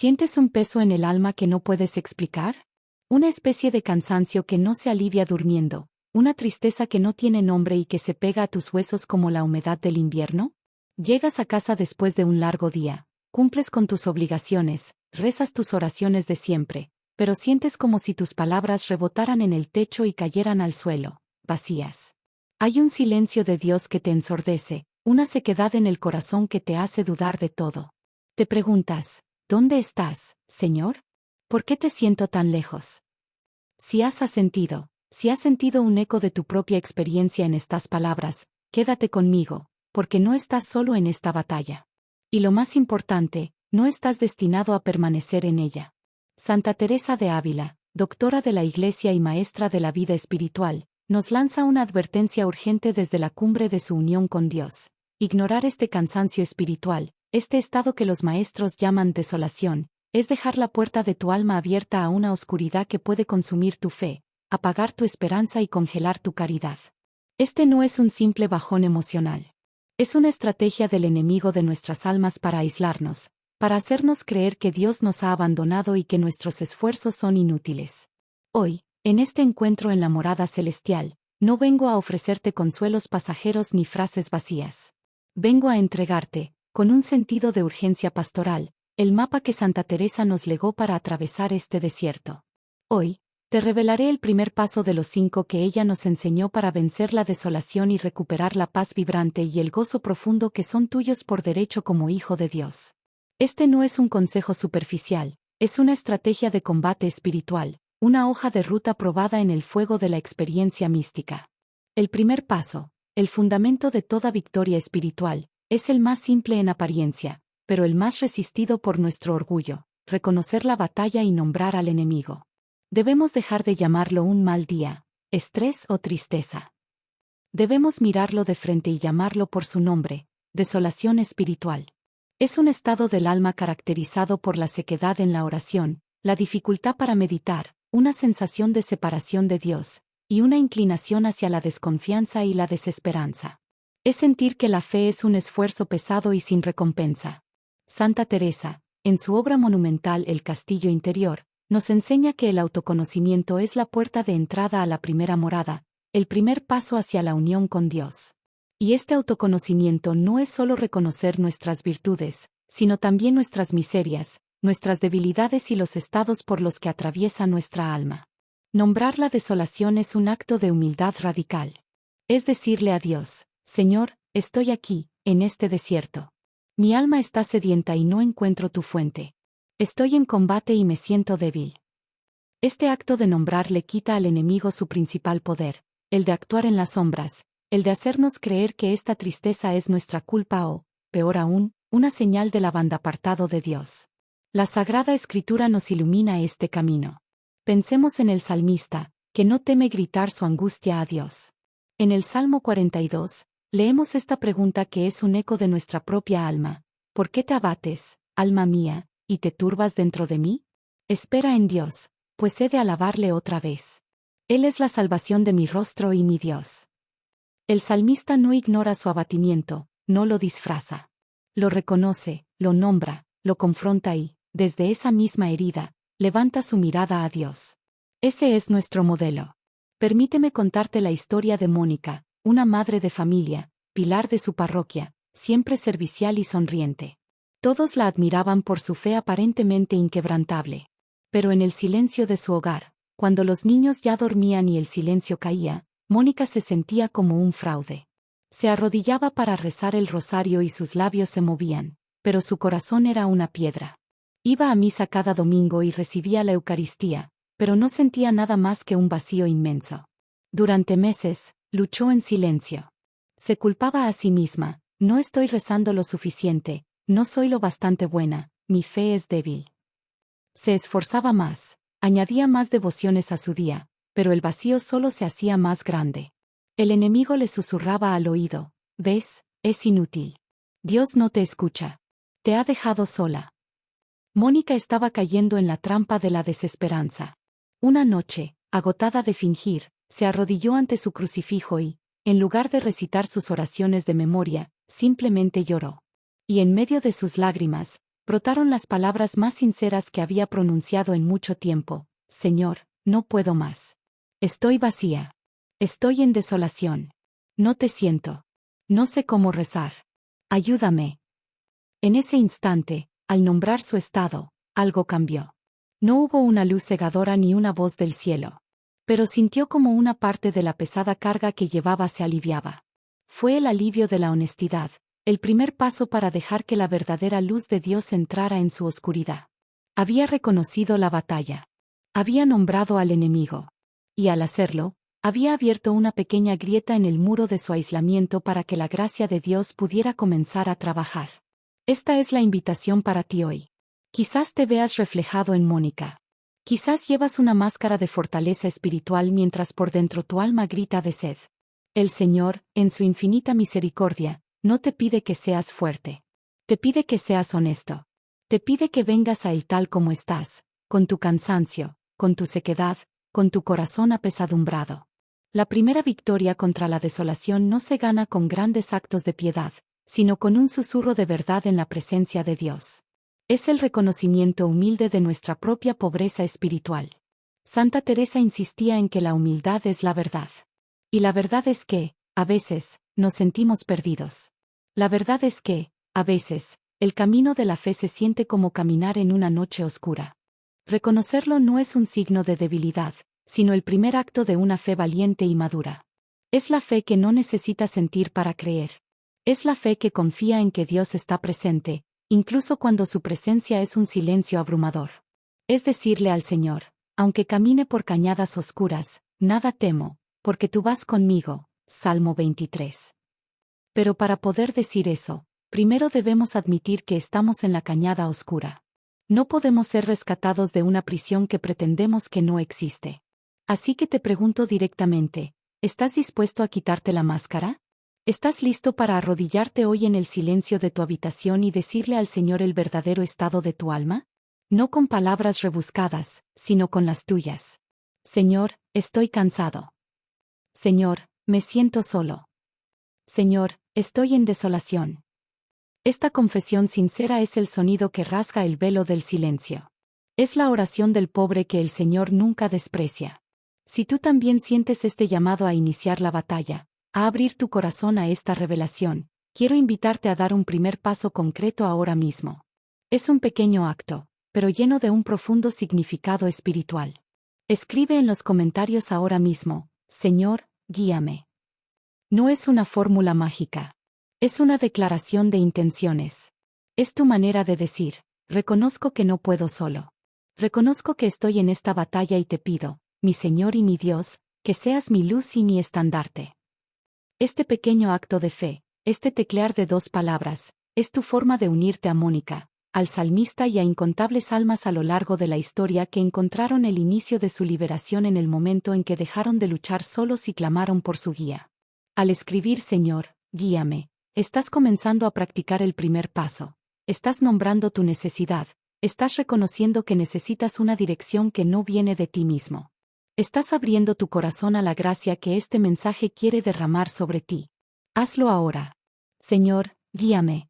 ¿Sientes un peso en el alma que no puedes explicar? Una especie de cansancio que no se alivia durmiendo, una tristeza que no tiene nombre y que se pega a tus huesos como la humedad del invierno. Llegas a casa después de un largo día, cumples con tus obligaciones, rezas tus oraciones de siempre, pero sientes como si tus palabras rebotaran en el techo y cayeran al suelo, vacías. Hay un silencio de Dios que te ensordece, una sequedad en el corazón que te hace dudar de todo. Te preguntas, ¿dónde estás, Señor? ¿Por qué te siento tan lejos? Si has sentido un eco de tu propia experiencia en estas palabras, quédate conmigo, porque no estás solo en esta batalla. Y lo más importante, no estás destinado a permanecer en ella. Santa Teresa de Ávila, doctora de la Iglesia y maestra de la vida espiritual, nos lanza una advertencia urgente desde la cumbre de su unión con Dios. Ignorar este cansancio espiritual, este estado que los maestros llaman desolación, es dejar la puerta de tu alma abierta a una oscuridad que puede consumir tu fe, apagar tu esperanza y congelar tu caridad. Este no es un simple bajón emocional. Es una estrategia del enemigo de nuestras almas para aislarnos, para hacernos creer que Dios nos ha abandonado y que nuestros esfuerzos son inútiles. Hoy, en este encuentro en la morada celestial, no vengo a ofrecerte consuelos pasajeros ni frases vacías. Vengo a entregarte, con un sentido de urgencia pastoral, el mapa que Santa Teresa nos legó para atravesar este desierto. Hoy, te revelaré el primer paso de los 5 que ella nos enseñó para vencer la desolación y recuperar la paz vibrante y el gozo profundo que son tuyos por derecho como hijo de Dios. Este no es un consejo superficial, es una estrategia de combate espiritual, una hoja de ruta probada en el fuego de la experiencia mística. El primer paso, el fundamento de toda victoria espiritual, es el más simple en apariencia, pero el más resistido por nuestro orgullo: reconocer la batalla y nombrar al enemigo. Debemos dejar de llamarlo un mal día, estrés o tristeza. Debemos mirarlo de frente y llamarlo por su nombre: desolación espiritual. Es un estado del alma caracterizado por la sequedad en la oración, la dificultad para meditar, una sensación de separación de Dios, y una inclinación hacia la desconfianza y la desesperanza. Es sentir que la fe es un esfuerzo pesado y sin recompensa. Santa Teresa, en su obra monumental El Castillo Interior, nos enseña que el autoconocimiento es la puerta de entrada a la primera morada, el primer paso hacia la unión con Dios. Y este autoconocimiento no es solo reconocer nuestras virtudes, sino también nuestras miserias, nuestras debilidades y los estados por los que atraviesa nuestra alma. Nombrar la desolación es un acto de humildad radical. Es decirle a Dios: Señor, estoy aquí, en este desierto. Mi alma está sedienta y no encuentro tu fuente. Estoy en combate y me siento débil. Este acto de nombrar le quita al enemigo su principal poder, el de actuar en las sombras, el de hacernos creer que esta tristeza es nuestra culpa o, peor aún, una señal del abandono de Dios. La Sagrada Escritura nos ilumina este camino. Pensemos en el salmista, que no teme gritar su angustia a Dios. En el Salmo 42, leemos esta pregunta que es un eco de nuestra propia alma: ¿por qué te abates, alma mía, y te turbas dentro de mí? Espera en Dios, pues he de alabarle otra vez. Él es la salvación de mi rostro y mi Dios. El salmista no ignora su abatimiento, no lo disfraza. Lo reconoce, lo nombra, lo confronta y, desde esa misma herida, levanta su mirada a Dios. Ese es nuestro modelo. Permíteme contarte la historia de Mónica, una madre de familia, pilar de su parroquia, siempre servicial y sonriente. Todos la admiraban por su fe aparentemente inquebrantable. Pero en el silencio de su hogar, cuando los niños ya dormían y el silencio caía, Mónica se sentía como un fraude. Se arrodillaba para rezar el rosario y sus labios se movían, pero su corazón era una piedra. Iba a misa cada domingo y recibía la Eucaristía, pero no sentía nada más que un vacío inmenso. Durante meses, luchó en silencio. Se culpaba a sí misma: no estoy rezando lo suficiente, no soy lo bastante buena, mi fe es débil. Se esforzaba más, añadía más devociones a su día, pero el vacío solo se hacía más grande. El enemigo le susurraba al oído: ¿ves? Es inútil. Dios no te escucha. Te ha dejado sola. Mónica estaba cayendo en la trampa de la desesperanza. Una noche, agotada de fingir, se arrodilló ante su crucifijo y, en lugar de recitar sus oraciones de memoria, simplemente lloró. Y en medio de sus lágrimas, Brotaron las palabras más sinceras que había pronunciado en mucho tiempo. Señor, no puedo más. Estoy vacía. Estoy en desolación. No te siento. No sé cómo rezar. Ayúdame. En ese instante, al nombrar su estado, algo cambió. No hubo una luz cegadora ni una voz del cielo. Pero sintió como una parte de la pesada carga que llevaba se aliviaba. Fue el alivio de la honestidad, el primer paso para dejar que la verdadera luz de Dios entrara en su oscuridad. Había reconocido la batalla. Había nombrado al enemigo. Y al hacerlo, había abierto una pequeña grieta en el muro de su aislamiento para que la gracia de Dios pudiera comenzar a trabajar. Esta es la invitación para ti hoy. Quizás te veas reflejado en Mónica. Quizás llevas una máscara de fortaleza espiritual mientras por dentro tu alma grita de sed. El Señor, en su infinita misericordia, no te pide que seas fuerte. Te pide que seas honesto. Te pide que vengas a Él tal como estás, con tu cansancio, con tu sequedad, con tu corazón apesadumbrado. La primera victoria contra la desolación no se gana con grandes actos de piedad, sino con un susurro de verdad en la presencia de Dios. Es el reconocimiento humilde de nuestra propia pobreza espiritual. Santa Teresa insistía en que la humildad es la verdad. Y la verdad es que, a veces, nos sentimos perdidos. La verdad es que, a veces, el camino de la fe se siente como caminar en una noche oscura. Reconocerlo no es un signo de debilidad, sino el primer acto de una fe valiente y madura. Es la fe que no necesita sentir para creer. Es la fe que confía en que Dios está presente, incluso cuando su presencia es un silencio abrumador. Es decirle al Señor, aunque camine por cañadas oscuras, nada temo, porque tú vas conmigo. Salmo 23. Pero para poder decir eso, primero debemos admitir que estamos en la cañada oscura. No podemos ser rescatados de una prisión que pretendemos que no existe. Así que te pregunto directamente, ¿estás dispuesto a quitarte la máscara? ¿Estás listo para arrodillarte hoy en el silencio de tu habitación y decirle al Señor el verdadero estado de tu alma? No con palabras rebuscadas, sino con las tuyas. Señor, estoy cansado. Señor, me siento solo. Señor, estoy en desolación. Esta confesión sincera es el sonido que rasga el velo del silencio. Es la oración del pobre que el Señor nunca desprecia. Si tú también sientes este llamado a iniciar la batalla, a abrir tu corazón a esta revelación, quiero invitarte a dar un primer paso concreto ahora mismo. Es un pequeño acto, pero lleno de un profundo significado espiritual. Escribe en los comentarios ahora mismo, Señor, guíame. No es una fórmula mágica. Es una declaración de intenciones. Es tu manera de decir, reconozco que no puedo solo. Reconozco que estoy en esta batalla y te pido, mi Señor y mi Dios, que seas mi luz y mi estandarte. Este pequeño acto de fe, este teclear de dos palabras, es tu forma de unirte a Mónica, al salmista y a incontables almas a lo largo de la historia que encontraron el inicio de su liberación en el momento en que dejaron de luchar solos y clamaron por su guía. Al escribir Señor, guíame, estás comenzando a practicar el primer paso. Estás nombrando tu necesidad, estás reconociendo que necesitas una dirección que no viene de ti mismo. Estás abriendo tu corazón a la gracia que este mensaje quiere derramar sobre ti. Hazlo ahora. Señor, guíame.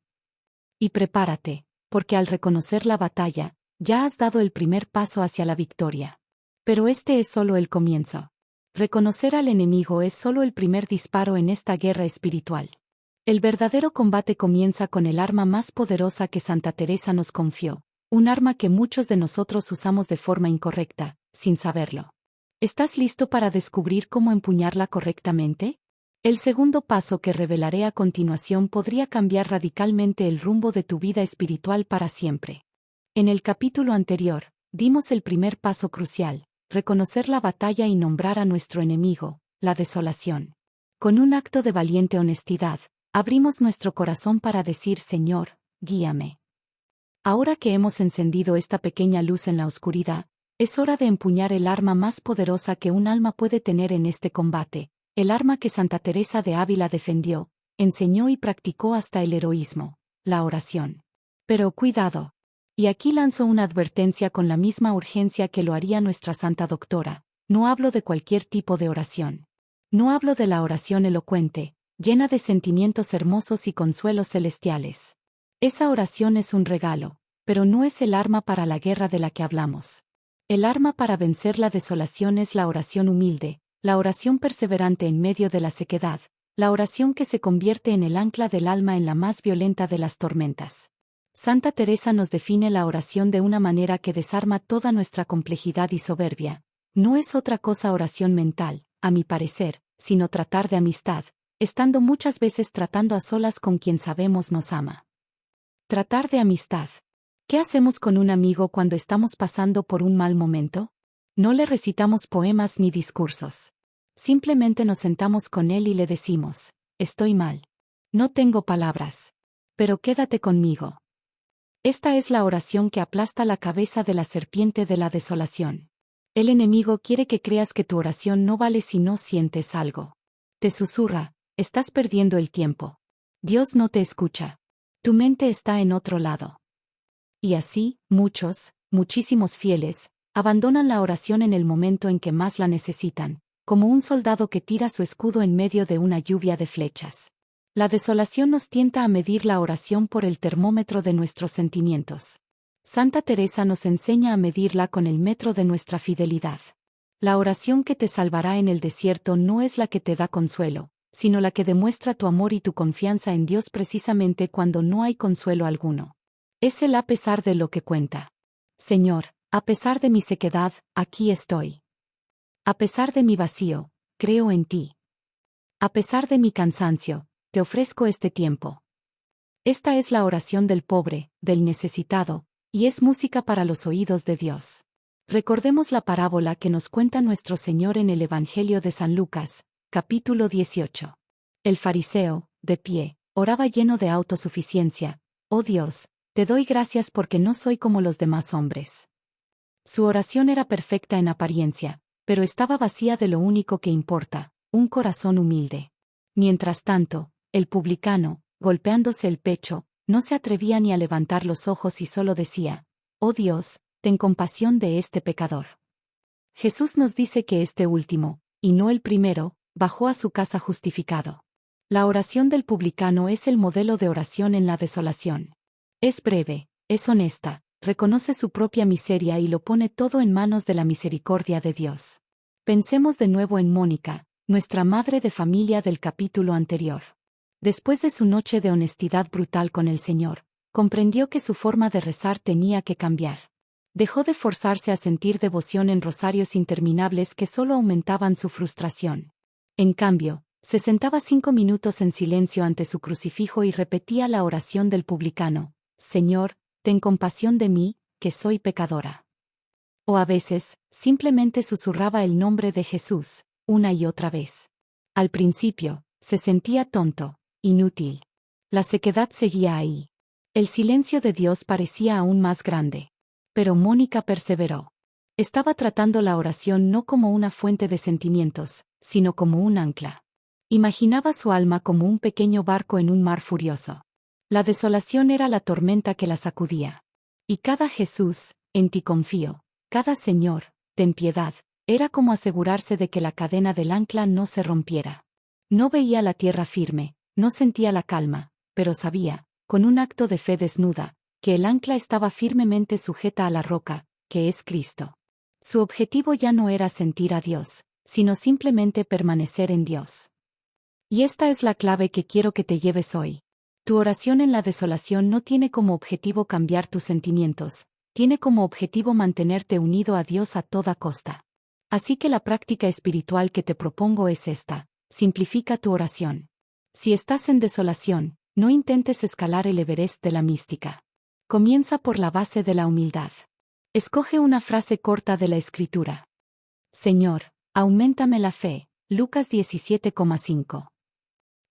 Y prepárate, porque al reconocer la batalla, ya has dado el primer paso hacia la victoria. Pero este es solo el comienzo. Reconocer al enemigo es solo el primer disparo en esta guerra espiritual. El verdadero combate comienza con el arma más poderosa que Santa Teresa nos confió, un arma que muchos de nosotros usamos de forma incorrecta, sin saberlo. ¿Estás listo para descubrir cómo empuñarla correctamente? El segundo paso que revelaré a continuación podría cambiar radicalmente el rumbo de tu vida espiritual para siempre. En el capítulo anterior, dimos el primer paso crucial, reconocer la batalla y nombrar a nuestro enemigo, la desolación. Con un acto de valiente honestidad, abrimos nuestro corazón para decir Señor, guíame. Ahora que hemos encendido esta pequeña luz en la oscuridad, es hora de empuñar el arma más poderosa que un alma puede tener en este combate, el arma que Santa Teresa de Ávila defendió, enseñó y practicó hasta el heroísmo, la oración. Pero cuidado. Y aquí lanzo una advertencia con la misma urgencia que lo haría nuestra Santa Doctora, no hablo de cualquier tipo de oración. No hablo de la oración elocuente, llena de sentimientos hermosos y consuelos celestiales. Esa oración es un regalo, pero no es el arma para la guerra de la que hablamos. El arma para vencer la desolación es la oración humilde, la oración perseverante en medio de la sequedad, la oración que se convierte en el ancla del alma en la más violenta de las tormentas. Santa Teresa nos define la oración de una manera que desarma toda nuestra complejidad y soberbia. No es otra cosa oración mental, a mi parecer, sino tratar de amistad, estando muchas veces tratando a solas con quien sabemos nos ama. Tratar de amistad. ¿Qué hacemos con un amigo cuando estamos pasando por un mal momento? No le recitamos poemas ni discursos. Simplemente nos sentamos con él y le decimos, estoy mal. No tengo palabras. Pero quédate conmigo. Esta es la oración que aplasta la cabeza de la serpiente de la desolación. El enemigo quiere que creas que tu oración no vale si no sientes algo. Te susurra, estás perdiendo el tiempo. Dios no te escucha. Tu mente está en otro lado. Y así, muchísimos fieles, abandonan la oración en el momento en que más la necesitan, como un soldado que tira su escudo en medio de una lluvia de flechas. La desolación nos tienta a medir la oración por el termómetro de nuestros sentimientos. Santa Teresa nos enseña a medirla con el metro de nuestra fidelidad. La oración que te salvará en el desierto no es la que te da consuelo, sino la que demuestra tu amor y tu confianza en Dios precisamente cuando no hay consuelo alguno. Es el a pesar de lo que cuenta. Señor, a pesar de mi sequedad, aquí estoy. A pesar de mi vacío, creo en ti. A pesar de mi cansancio, te ofrezco este tiempo. Esta es la oración del pobre, del necesitado, y es música para los oídos de Dios. Recordemos la parábola que nos cuenta nuestro Señor en el Evangelio de San Lucas, capítulo 18. El fariseo, de pie, oraba lleno de autosuficiencia, «Oh Dios, te doy gracias porque no soy como los demás hombres». Su oración era perfecta en apariencia, pero estaba vacía de lo único que importa, un corazón humilde. Mientras tanto, el publicano, golpeándose el pecho, no se atrevía ni a levantar los ojos y solo decía, «Oh Dios, ten compasión de este pecador». Jesús nos dice que este último, y no el primero, bajó a su casa justificado. La oración del publicano es el modelo de oración en la desolación. Es breve, es honesta, reconoce su propia miseria y lo pone todo en manos de la misericordia de Dios. Pensemos de nuevo en Mónica, nuestra madre de familia del capítulo anterior. Después de su noche de honestidad brutal con el Señor, comprendió que su forma de rezar tenía que cambiar. Dejó de forzarse a sentir devoción en rosarios interminables que solo aumentaban su frustración. En cambio, se sentaba 5 minutos en silencio ante su crucifijo y repetía la oración del publicano, «Señor, ten compasión de mí, que soy pecadora». O a veces, simplemente susurraba el nombre de Jesús, una y otra vez. Al principio, se sentía tonto, inútil. La sequedad seguía ahí. El silencio de Dios parecía aún más grande. Pero Mónica perseveró. Estaba tratando la oración no como una fuente de sentimientos, sino como un ancla. Imaginaba su alma como un pequeño barco en un mar furioso. La desolación era la tormenta que la sacudía. Y cada Jesús, en ti confío, cada Señor, ten piedad, era como asegurarse de que la cadena del ancla no se rompiera. No veía la tierra firme, no sentía la calma, pero sabía, con un acto de fe desnuda, que el ancla estaba firmemente sujeta a la roca, que es Cristo. Su objetivo ya no era sentir a Dios, sino simplemente permanecer en Dios. Y esta es la clave que quiero que te lleves hoy. Tu oración en la desolación no tiene como objetivo cambiar tus sentimientos, tiene como objetivo mantenerte unido a Dios a toda costa. Así que la práctica espiritual que te propongo es esta: simplifica tu oración. Si estás en desolación, no intentes escalar el Everest de la mística. Comienza por la base de la humildad. Escoge una frase corta de la Escritura. Señor, auméntame la fe, Lucas 17,5.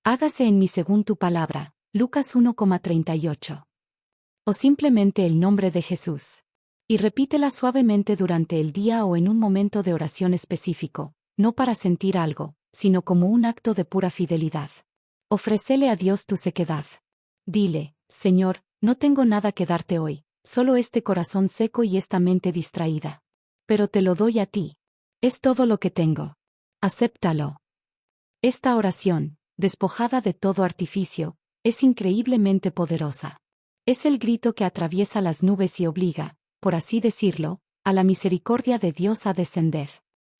Hágase en mí según tu palabra, Lucas 1,38. O simplemente el nombre de Jesús. Y repítela suavemente durante el día o en un momento de oración específico, no para sentir algo, sino como un acto de pura fidelidad. Ofrécele a Dios tu sequedad. Dile, Señor, no tengo nada que darte hoy, solo este corazón seco y esta mente distraída. Pero te lo doy a ti. Es todo lo que tengo. Acéptalo. Esta oración, despojada de todo artificio, es increíblemente poderosa. Es el grito que atraviesa las nubes y obliga, por así decirlo, a la misericordia de Dios a descender.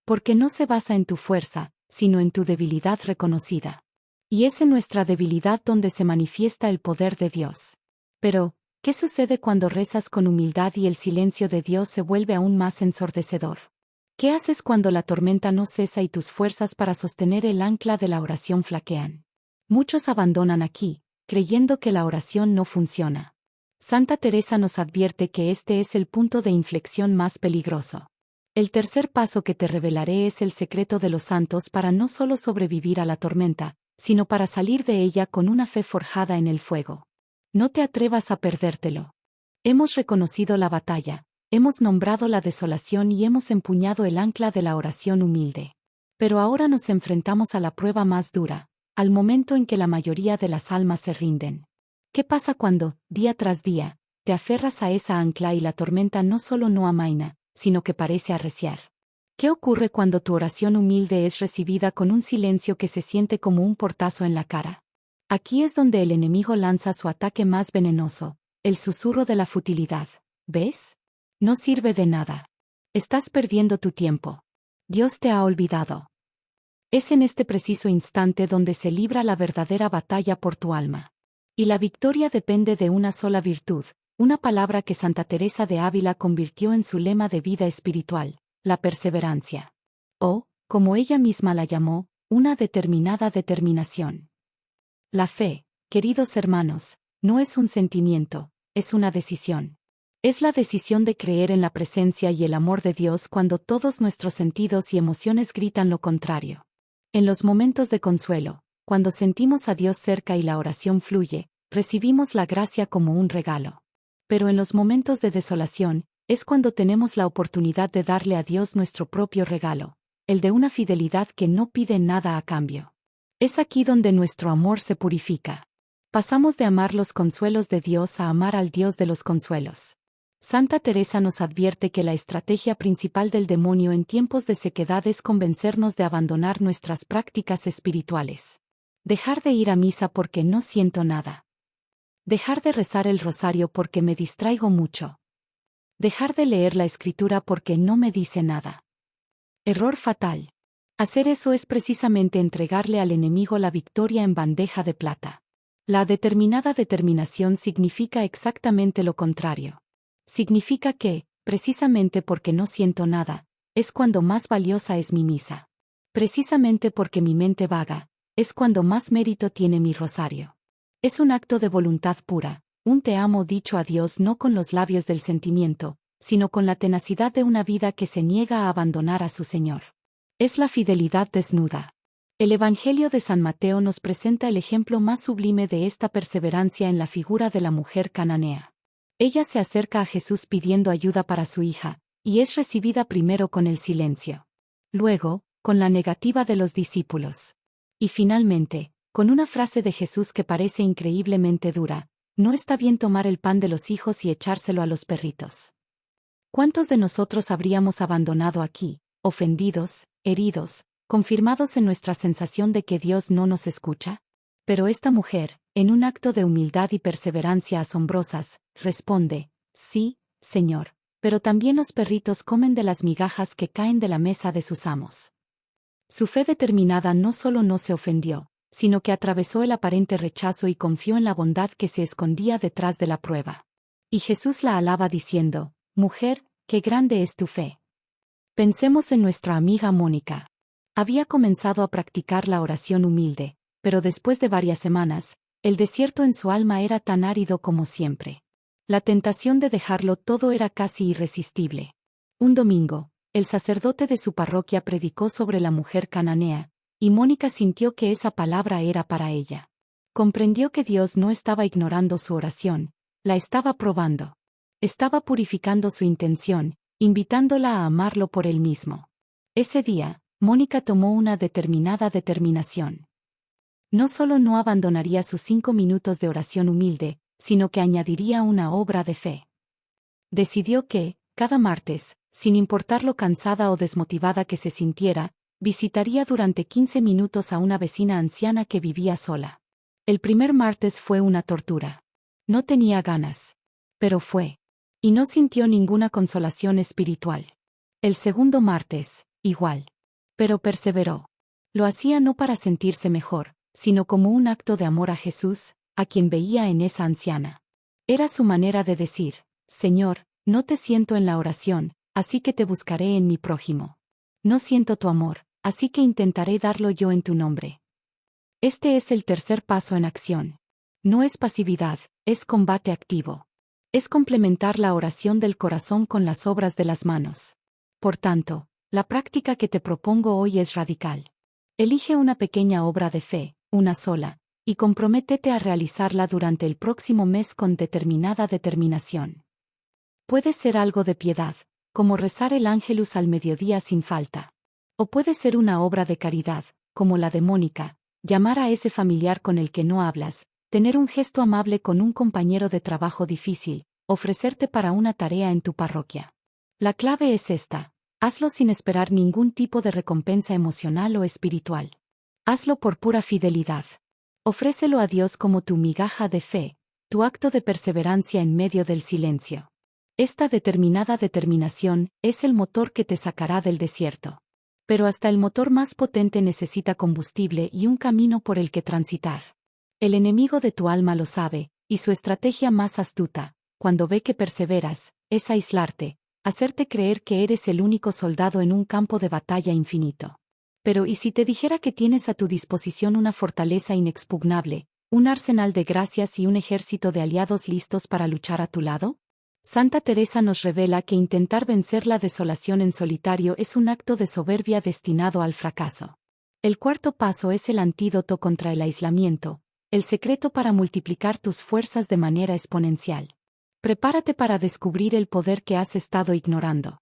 Porque no se basa en tu fuerza, sino en tu debilidad reconocida. Y es en nuestra debilidad donde se manifiesta el poder de Dios. Pero, ¿qué sucede cuando rezas con humildad y el silencio de Dios se vuelve aún más ensordecedor? ¿Qué haces cuando la tormenta no cesa y tus fuerzas para sostener el ancla de la oración flaquean? Muchos abandonan aquí, creyendo que la oración no funciona. Santa Teresa nos advierte que este es el punto de inflexión más peligroso. El tercer paso que te revelaré es el secreto de los santos para no solo sobrevivir a la tormenta, sino para salir de ella con una fe forjada en el fuego. No te atrevas a perdértelo. Hemos reconocido la batalla, hemos nombrado la desolación y hemos empuñado el ancla de la oración humilde. Pero ahora nos enfrentamos a la prueba más dura, al momento en que la mayoría de las almas se rinden. ¿Qué pasa cuando, día tras día, te aferras a esa ancla y la tormenta no solo no amaina, sino que parece arreciar? ¿Qué ocurre cuando tu oración humilde es recibida con un silencio que se siente como un portazo en la cara? Aquí es donde el enemigo lanza su ataque más venenoso, el susurro de la futilidad. ¿Ves? No sirve de nada. Estás perdiendo tu tiempo. Dios te ha olvidado. Es en este preciso instante donde se libra la verdadera batalla por tu alma. Y la victoria depende de una sola virtud, una palabra que Santa Teresa de Ávila convirtió en su lema de vida espiritual, la perseverancia. O, como ella misma la llamó, una determinada determinación. La fe, queridos hermanos, no es un sentimiento, es una decisión. Es la decisión de creer en la presencia y el amor de Dios cuando todos nuestros sentidos y emociones gritan lo contrario. En los momentos de consuelo, cuando sentimos a Dios cerca y la oración fluye, recibimos la gracia como un regalo. Pero en los momentos de desolación, es cuando tenemos la oportunidad de darle a Dios nuestro propio regalo, el de una fidelidad que no pide nada a cambio. Es aquí donde nuestro amor se purifica. Pasamos de amar los consuelos de Dios a amar al Dios de los consuelos. Santa Teresa nos advierte que la estrategia principal del demonio en tiempos de sequedad es convencernos de abandonar nuestras prácticas espirituales. Dejar de ir a misa porque no siento nada. Dejar de rezar el rosario porque me distraigo mucho. Dejar de leer la escritura porque no me dice nada. Error fatal. Hacer eso es precisamente entregarle al enemigo la victoria en bandeja de plata. La determinada determinación significa exactamente lo contrario. Significa que, precisamente porque no siento nada, es cuando más valiosa es mi misa. Precisamente porque mi mente vaga, es cuando más mérito tiene mi rosario. Es un acto de voluntad pura, un te amo dicho a Dios no con los labios del sentimiento, sino con la tenacidad de una vida que se niega a abandonar a su Señor. Es la fidelidad desnuda. El Evangelio de San Mateo nos presenta el ejemplo más sublime de esta perseverancia en la figura de la mujer cananea. Ella se acerca a Jesús pidiendo ayuda para su hija, y es recibida primero con el silencio. Luego, con la negativa de los discípulos. Y finalmente, con una frase de Jesús que parece increíblemente dura: no está bien tomar el pan de los hijos y echárselo a los perritos. ¿Cuántos de nosotros habríamos abandonado aquí, ofendidos, heridos, confirmados en nuestra sensación de que Dios no nos escucha? Pero esta mujer, en un acto de humildad y perseverancia asombrosas, responde: sí, Señor, pero también los perritos comen de las migajas que caen de la mesa de sus amos. Su fe determinada no solo no se ofendió, sino que atravesó el aparente rechazo y confió en la bondad que se escondía detrás de la prueba. Y Jesús la alaba diciendo: mujer, qué grande es tu fe. Pensemos en nuestra amiga Mónica. Había comenzado a practicar la oración humilde, pero después de varias semanas, el desierto en su alma era tan árido como siempre. La tentación de dejarlo todo era casi irresistible. Un domingo, el sacerdote de su parroquia predicó sobre la mujer cananea, y Mónica sintió que esa palabra era para ella. Comprendió que Dios no estaba ignorando su oración, la estaba probando. Estaba purificando su intención, invitándola a amarlo por él mismo. Ese día, Mónica tomó una determinada determinación. No solo no abandonaría sus 5 minutos de oración humilde, sino que añadiría una obra de fe. Decidió que, cada martes, sin importar lo cansada o desmotivada que se sintiera, visitaría durante 15 minutos a una vecina anciana que vivía sola. El primer martes fue una tortura. No tenía ganas. Pero fue. Y no sintió ninguna consolación espiritual. El segundo martes, igual. Pero perseveró. Lo hacía no para sentirse mejor, sino como un acto de amor a Jesús, a quien veía en esa anciana. Era su manera de decir: Señor, no te siento en la oración, así que te buscaré en mi prójimo. No siento tu amor, así que intentaré darlo yo en tu nombre. Este es el tercer paso en acción. No es pasividad, es combate activo. Es complementar la oración del corazón con las obras de las manos. Por tanto, la práctica que te propongo hoy es radical. Elige una pequeña obra de fe, una sola, y comprométete a realizarla durante el próximo mes con determinada determinación. Puede ser algo de piedad, como rezar el Ángelus al mediodía sin falta. O puede ser una obra de caridad, como la de Mónica, llamar a ese familiar con el que no hablas, tener un gesto amable con un compañero de trabajo difícil, ofrecerte para una tarea en tu parroquia. La clave es esta: hazlo sin esperar ningún tipo de recompensa emocional o espiritual. Hazlo por pura fidelidad. Ofrécelo a Dios como tu migaja de fe, tu acto de perseverancia en medio del silencio. Esta determinada determinación es el motor que te sacará del desierto. Pero hasta el motor más potente necesita combustible y un camino por el que transitar. El enemigo de tu alma lo sabe, y su estrategia más astuta, cuando ve que perseveras, es aislarte, hacerte creer que eres el único soldado en un campo de batalla infinito. Pero ¿y si te dijera que tienes a tu disposición una fortaleza inexpugnable, un arsenal de gracias y un ejército de aliados listos para luchar a tu lado? Santa Teresa nos revela que intentar vencer la desolación en solitario es un acto de soberbia destinado al fracaso. El cuarto paso es el antídoto contra el aislamiento, el secreto para multiplicar tus fuerzas de manera exponencial. Prepárate para descubrir el poder que has estado ignorando.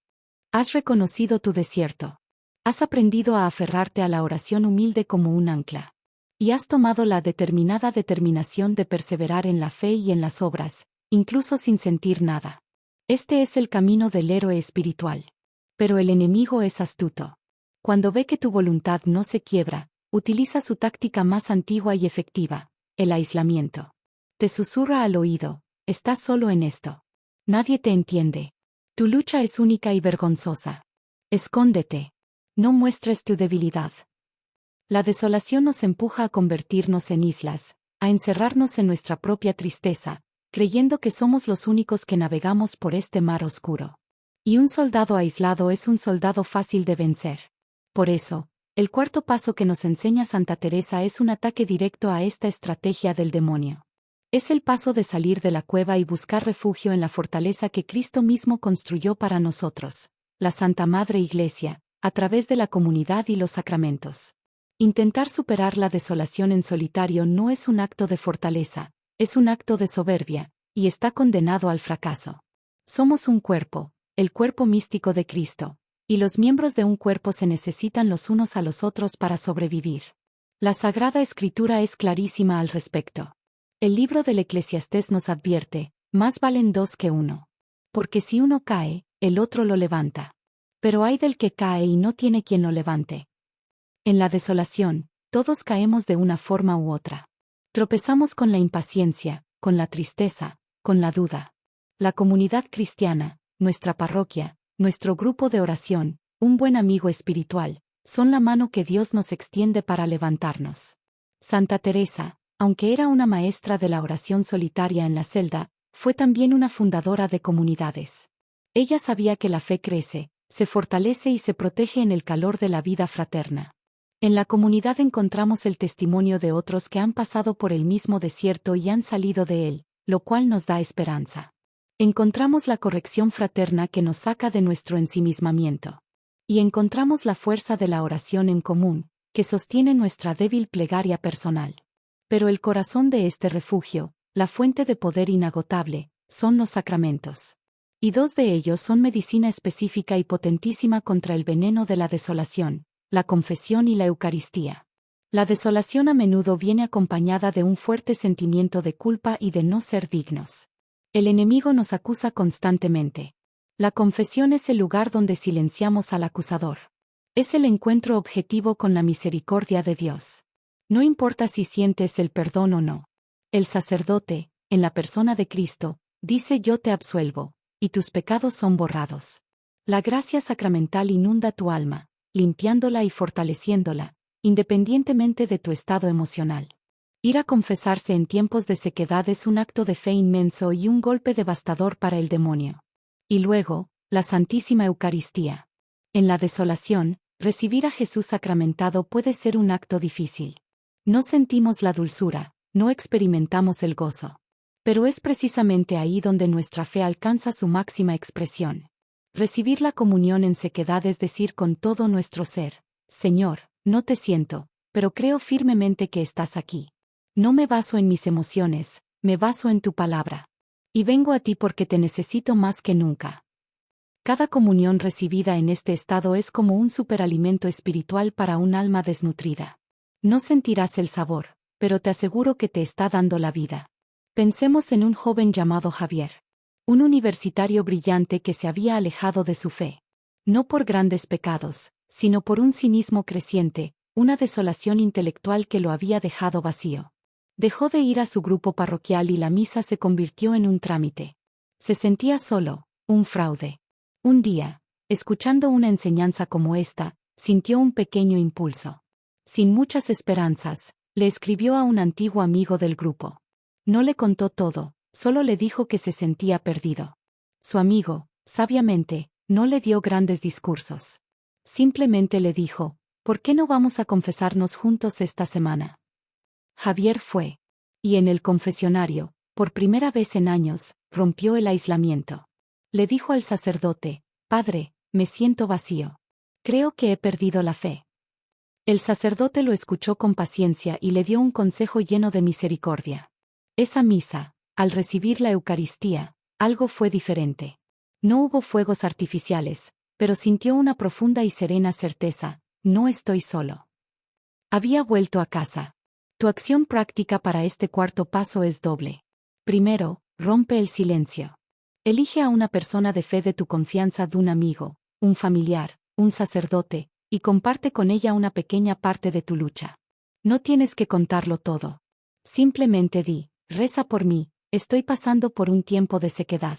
Has reconocido tu desierto. Has aprendido a aferrarte a la oración humilde como un ancla. Y has tomado la determinada determinación de perseverar en la fe y en las obras, incluso sin sentir nada. Este es el camino del héroe espiritual. Pero el enemigo es astuto. Cuando ve que tu voluntad no se quiebra, utiliza su táctica más antigua y efectiva: el aislamiento. Te susurra al oído: estás solo en esto. Nadie te entiende. Tu lucha es única y vergonzosa. Escóndete. No muestres tu debilidad. La desolación nos empuja a convertirnos en islas, a encerrarnos en nuestra propia tristeza, creyendo que somos los únicos que navegamos por este mar oscuro. Y un soldado aislado es un soldado fácil de vencer. Por eso, el cuarto paso que nos enseña Santa Teresa es un ataque directo a esta estrategia del demonio. Es el paso de salir de la cueva y buscar refugio en la fortaleza que Cristo mismo construyó para nosotros, la Santa Madre Iglesia, a través de la comunidad y los sacramentos. Intentar superar la desolación en solitario no es un acto de fortaleza, es un acto de soberbia, y está condenado al fracaso. Somos un cuerpo, el cuerpo místico de Cristo, y los miembros de un cuerpo se necesitan los unos a los otros para sobrevivir. La Sagrada Escritura es clarísima al respecto. El libro del Eclesiastés nos advierte: más valen dos que uno. Porque si uno cae, el otro lo levanta. Pero ay del que cae y no tiene quien lo levante. En la desolación, todos caemos de una forma u otra. Tropezamos con la impaciencia, con la tristeza, con la duda. La comunidad cristiana, nuestra parroquia, nuestro grupo de oración, un buen amigo espiritual, son la mano que Dios nos extiende para levantarnos. Santa Teresa, aunque era una maestra de la oración solitaria en la celda, fue también una fundadora de comunidades. Ella sabía que la fe crece, se fortalece y se protege en el calor de la vida fraterna. En la comunidad encontramos el testimonio de otros que han pasado por el mismo desierto y han salido de él, lo cual nos da esperanza. Encontramos la corrección fraterna que nos saca de nuestro ensimismamiento. Y encontramos la fuerza de la oración en común, que sostiene nuestra débil plegaria personal. Pero el corazón de este refugio, la fuente de poder inagotable, son los sacramentos. Y dos de ellos son medicina específica y potentísima contra el veneno de la desolación: la confesión y la Eucaristía. La desolación a menudo viene acompañada de un fuerte sentimiento de culpa y de no ser dignos. El enemigo nos acusa constantemente. La confesión es el lugar donde silenciamos al acusador. Es el encuentro objetivo con la misericordia de Dios. No importa si sientes el perdón o no. El sacerdote, en la persona de Cristo, dice yo te absuelvo, y tus pecados son borrados. La gracia sacramental inunda tu alma, limpiándola y fortaleciéndola, independientemente de tu estado emocional. Ir a confesarse en tiempos de sequedad es un acto de fe inmenso y un golpe devastador para el demonio. Y luego, la Santísima Eucaristía. En la desolación, recibir a Jesús sacramentado puede ser un acto difícil. No sentimos la dulzura, no experimentamos el gozo. Pero es precisamente ahí donde nuestra fe alcanza su máxima expresión. Recibir la comunión en sequedad es decir con todo nuestro ser: Señor, no te siento, pero creo firmemente que estás aquí. No me baso en mis emociones, me baso en tu palabra. Y vengo a ti porque te necesito más que nunca. Cada comunión recibida en este estado es como un superalimento espiritual para un alma desnutrida. No sentirás el sabor, pero te aseguro que te está dando la vida. Pensemos en un joven llamado Javier. Un universitario brillante que se había alejado de su fe. No por grandes pecados, sino por un cinismo creciente, una desolación intelectual que lo había dejado vacío. Dejó de ir a su grupo parroquial y la misa se convirtió en un trámite. Se sentía solo, un fraude. Un día, escuchando una enseñanza como esta, sintió un pequeño impulso. Sin muchas esperanzas, le escribió a un antiguo amigo del grupo. No le contó todo, solo le dijo que se sentía perdido. Su amigo, sabiamente, no le dio grandes discursos. Simplemente le dijo: ¿por qué no vamos a confesarnos juntos esta semana? Javier fue. Y en el confesionario, por primera vez en años, rompió el aislamiento. Le dijo al sacerdote: Padre, me siento vacío. Creo que he perdido la fe. El sacerdote lo escuchó con paciencia y le dio un consejo lleno de misericordia. Esa misa, al recibir la Eucaristía, algo fue diferente. No hubo fuegos artificiales, pero sintió una profunda y serena certeza: no estoy solo. Había vuelto a casa. Tu acción práctica para este cuarto paso es doble. Primero, rompe el silencio. Elige a una persona de fe de tu confianza, de un amigo, un familiar, un sacerdote, y comparte con ella una pequeña parte de tu lucha. No tienes que contarlo todo. Simplemente di: reza por mí, estoy pasando por un tiempo de sequedad.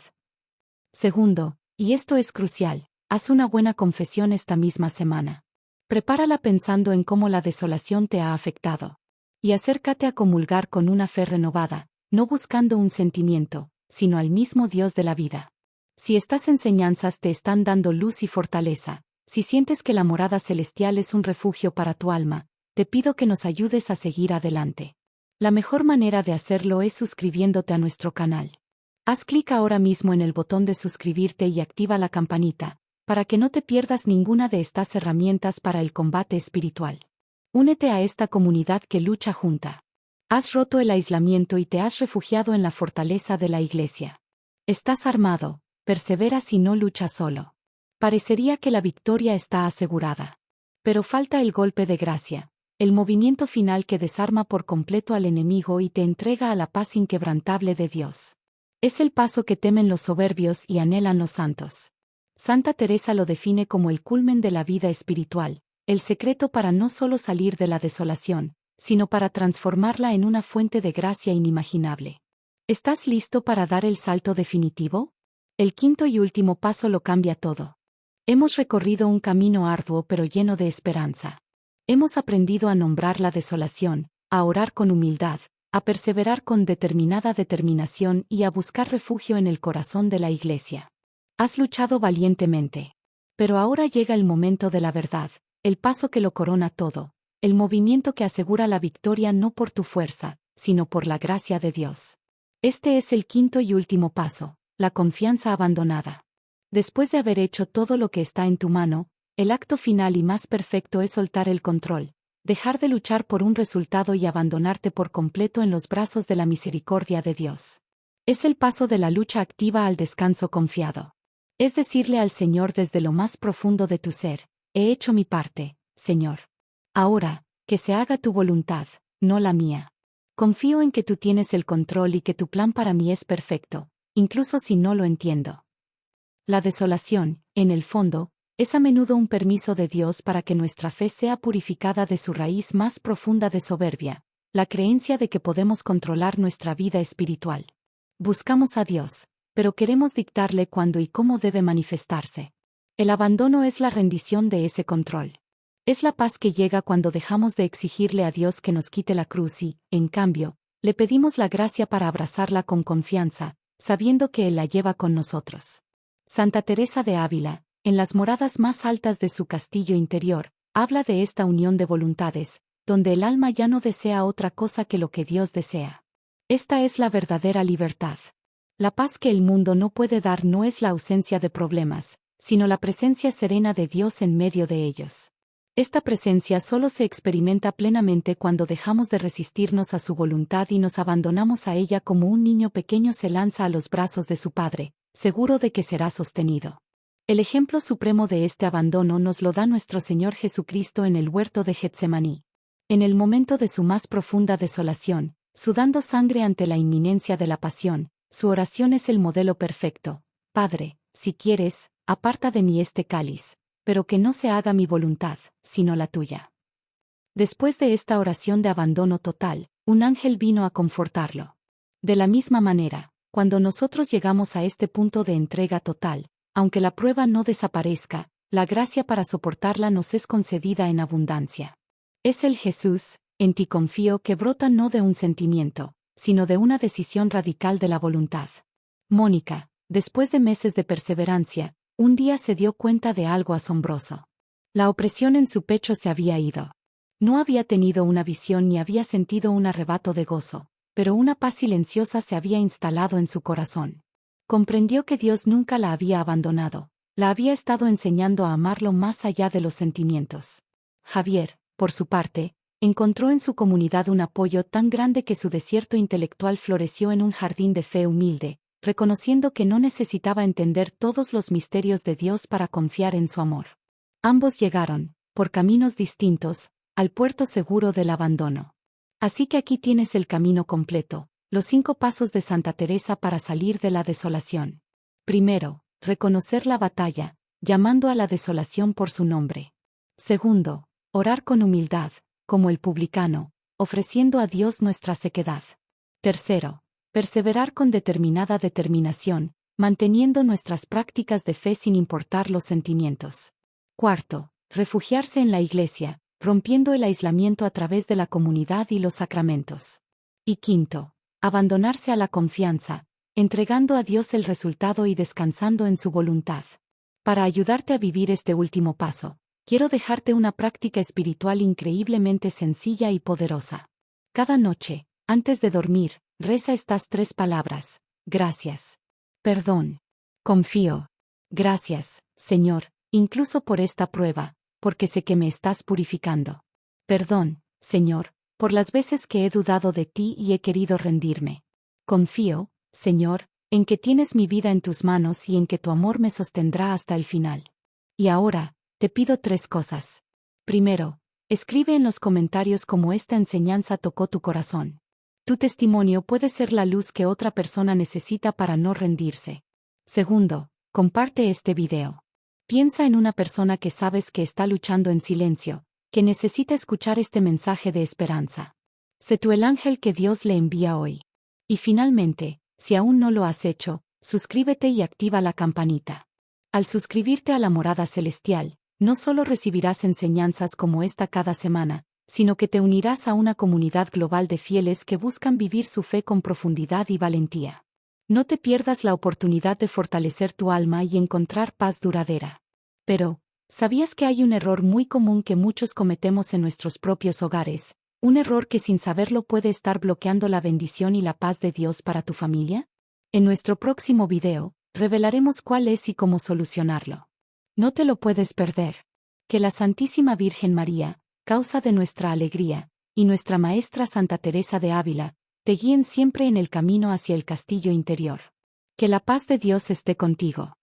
Segundo, y esto es crucial, haz una buena confesión esta misma semana. Prepárala pensando en cómo la desolación te ha afectado. Y acércate a comulgar con una fe renovada, no buscando un sentimiento, sino al mismo Dios de la vida. Si estas enseñanzas te están dando luz y fortaleza, si sientes que la morada celestial es un refugio para tu alma, te pido que nos ayudes a seguir adelante. La mejor manera de hacerlo es suscribiéndote a nuestro canal. Haz clic ahora mismo en el botón de suscribirte y activa la campanita, para que no te pierdas ninguna de estas herramientas para el combate espiritual. Únete a esta comunidad que lucha junta. Has roto el aislamiento y te has refugiado en la fortaleza de la Iglesia. Estás armado, perseveras y no luchas solo. Parecería que la victoria está asegurada. Pero falta el golpe de gracia, el movimiento final que desarma por completo al enemigo y te entrega a la paz inquebrantable de Dios. Es el paso que temen los soberbios y anhelan los santos. Santa Teresa lo define como el culmen de la vida espiritual, el secreto para no solo salir de la desolación, sino para transformarla en una fuente de gracia inimaginable. ¿Estás listo para dar el salto definitivo? El quinto y último paso lo cambia todo. Hemos recorrido un camino arduo pero lleno de esperanza. Hemos aprendido a nombrar la desolación, a orar con humildad, a perseverar con determinada determinación y a buscar refugio en el corazón de la Iglesia. Has luchado valientemente. Pero ahora llega el momento de la verdad, el paso que lo corona todo, el movimiento que asegura la victoria no por tu fuerza, sino por la gracia de Dios. Este es el quinto y último paso, la confianza abandonada. Después de haber hecho todo lo que está en tu mano, el acto final y más perfecto es soltar el control, dejar de luchar por un resultado y abandonarte por completo en los brazos de la misericordia de Dios. Es el paso de la lucha activa al descanso confiado. Es decirle al Señor desde lo más profundo de tu ser: he hecho mi parte, Señor. Ahora, que se haga tu voluntad, no la mía. Confío en que tú tienes el control y que tu plan para mí es perfecto, incluso si no lo entiendo. La desolación, en el fondo, es a menudo un permiso de Dios para que nuestra fe sea purificada de su raíz más profunda de soberbia, la creencia de que podemos controlar nuestra vida espiritual. Buscamos a Dios, pero queremos dictarle cuándo y cómo debe manifestarse. El abandono es la rendición de ese control. Es la paz que llega cuando dejamos de exigirle a Dios que nos quite la cruz y, en cambio, le pedimos la gracia para abrazarla con confianza, sabiendo que Él la lleva con nosotros. Santa Teresa de Ávila, en las moradas más altas de su castillo interior, habla de esta unión de voluntades, donde el alma ya no desea otra cosa que lo que Dios desea. Esta es la verdadera libertad. La paz que el mundo no puede dar no es la ausencia de problemas, sino la presencia serena de Dios en medio de ellos. Esta presencia solo se experimenta plenamente cuando dejamos de resistirnos a su voluntad y nos abandonamos a ella como un niño pequeño se lanza a los brazos de su padre, seguro de que será sostenido. El ejemplo supremo de este abandono nos lo da nuestro Señor Jesucristo en el huerto de Getsemaní. En el momento de su más profunda desolación, sudando sangre ante la inminencia de la pasión, su oración es el modelo perfecto. Padre, si quieres, aparta de mí este cáliz, pero que no se haga mi voluntad, sino la tuya. Después de esta oración de abandono total, un ángel vino a confortarlo. De la misma manera, cuando nosotros llegamos a este punto de entrega total, aunque la prueba no desaparezca, la gracia para soportarla nos es concedida en abundancia. Es el Jesús, en ti confío, que brota no de un sentimiento, sino de una decisión radical de la voluntad. Mónica, después de meses de perseverancia, un día se dio cuenta de algo asombroso. La opresión en su pecho se había ido. No había tenido una visión ni había sentido un arrebato de gozo, pero una paz silenciosa se había instalado en su corazón. Comprendió que Dios nunca la había abandonado, la había estado enseñando a amarlo más allá de los sentimientos. Javier, por su parte, encontró en su comunidad un apoyo tan grande que su desierto intelectual floreció en un jardín de fe humilde, reconociendo que no necesitaba entender todos los misterios de Dios para confiar en su amor. Ambos llegaron, por caminos distintos, al puerto seguro del abandono. Así que aquí tienes el camino completo, los 5 pasos de Santa Teresa para salir de la desolación. Primero, reconocer la batalla, llamando a la desolación por su nombre. Segundo, orar con humildad, como el publicano, ofreciendo a Dios nuestra sequedad. Tercero, perseverar con determinada determinación, manteniendo nuestras prácticas de fe sin importar los sentimientos. Cuarto, refugiarse en la Iglesia, rompiendo el aislamiento a través de la comunidad y los sacramentos. Y quinto, abandonarse a la confianza, entregando a Dios el resultado y descansando en su voluntad. Para ayudarte a vivir este último paso, quiero dejarte una práctica espiritual increíblemente sencilla y poderosa. Cada noche, antes de dormir, reza estas 3 palabras: gracias, perdón, confío. Gracias, Señor, incluso por esta prueba, porque sé que me estás purificando. Perdón, Señor, por las veces que he dudado de ti y he querido rendirme. Confío, Señor, en que tienes mi vida en tus manos y en que tu amor me sostendrá hasta el final. Y ahora, te pido 3 cosas. Primero, escribe en los comentarios cómo esta enseñanza tocó tu corazón. Tu testimonio puede ser la luz que otra persona necesita para no rendirse. Segundo, comparte este video. Piensa en una persona que sabes que está luchando en silencio, que necesita escuchar este mensaje de esperanza. Sé tú el ángel que Dios le envía hoy. Y finalmente, si aún no lo has hecho, suscríbete y activa la campanita. Al suscribirte a la morada celestial, no solo recibirás enseñanzas como esta cada semana, sino que te unirás a una comunidad global de fieles que buscan vivir su fe con profundidad y valentía. No te pierdas la oportunidad de fortalecer tu alma y encontrar paz duradera. Pero, ¿sabías que hay un error muy común que muchos cometemos en nuestros propios hogares? Un error que sin saberlo puede estar bloqueando la bendición y la paz de Dios para tu familia. En nuestro próximo video, revelaremos cuál es y cómo solucionarlo. No te lo puedes perder. Que la Santísima Virgen María, causa de nuestra alegría, y nuestra Maestra Santa Teresa de Ávila, te guíen siempre en el camino hacia el castillo interior. Que la paz de Dios esté contigo.